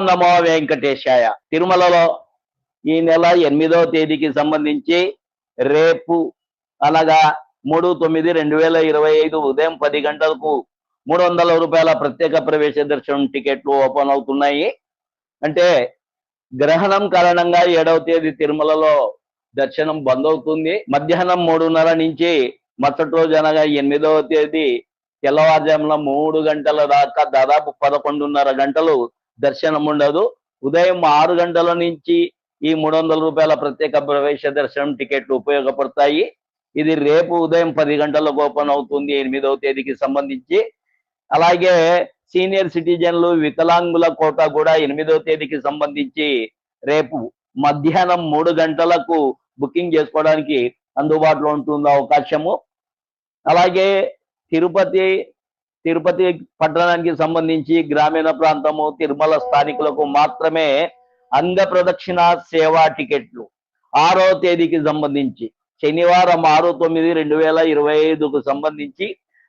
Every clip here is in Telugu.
నమో వెంకటేశాయ. తిరుమలలో ఈ నెల 8వ తేదీకి సంబంధించి రేపు అనగా 3/9/2025 ఉదయం 10 గంటలకు 300 రూపాయల ప్రత్యేక ప్రవేశ దర్శనం టికెట్లు ఓపెన్ అవుతున్నాయి. అంటే గ్రహణం కారణంగా 7వ తేదీ తిరుమలలో దర్శనం బంద్ అవుతుంది. మధ్యాహ్నం 3:30 నుంచి మరుసటి రోజు అనగా 8వ తేదీ తెల్లవారుజామున 3 గంటల దాకా దాదాపు 11:30 గంటలు దర్శనం ఉండదు. ఉదయం 6 గంటల నుంచి ఈ 300 రూపాయల ప్రత్యేక ప్రవేశ దర్శనం టికెట్లు ఉపయోగపడతాయి. ఇది రేపు ఉదయం 10 గంటలకు ఓపెన్ అవుతుంది 8వ తేదీకి సంబంధించి. అలాగే సీనియర్ సిటిజన్లు వికలాంగుల కోట కూడా 8వ తేదీకి సంబంధించి రేపు మధ్యాహ్నం 3 గంటలకు బుకింగ్ చేసుకోవడానికి అందుబాటులో ఉంటుంది అవకాశము. అలాగే తిరుపతి పట్టణానికి సంబంధించి గ్రామీణ ప్రాంతము తిరుమల స్థానికులకు మాత్రమే అంగ ప్రదక్షిణ సేవా టికెట్లు 6వ తేదీకి సంబంధించి శనివారం 6/9/2025కు సంబంధించి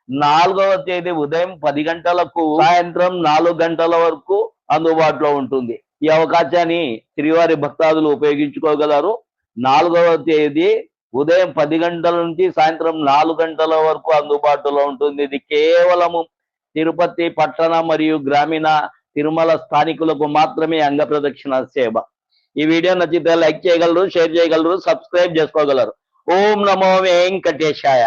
4వ తేదీ ఉదయం 10 గంటలకు సాయంత్రం 4 గంటల వరకు అందుబాటులో ఉంటుంది. ఈ అవకాశాన్ని శ్రీవారి భక్తాదులు ఉపయోగించుకోగలరు. 4వ తేదీ ఉదయం 10 గంటల నుంచి సాయంత్రం 4 గంటల వరకు అందుబాటులో ఉంటుంది. ఇది కేవలము తిరుపతి పట్టణ మరియు గ్రామీణ తిరుమల స్థానికులకు మాత్రమే అంగ ప్రదక్షిణ సేవ. ఈ వీడియో నచ్చితే లైక్ చేయగలరు, షేర్ చేయగలరు, సబ్స్క్రైబ్ చేసుకోగలరు. ఓం నమో వెంకటేశాయ.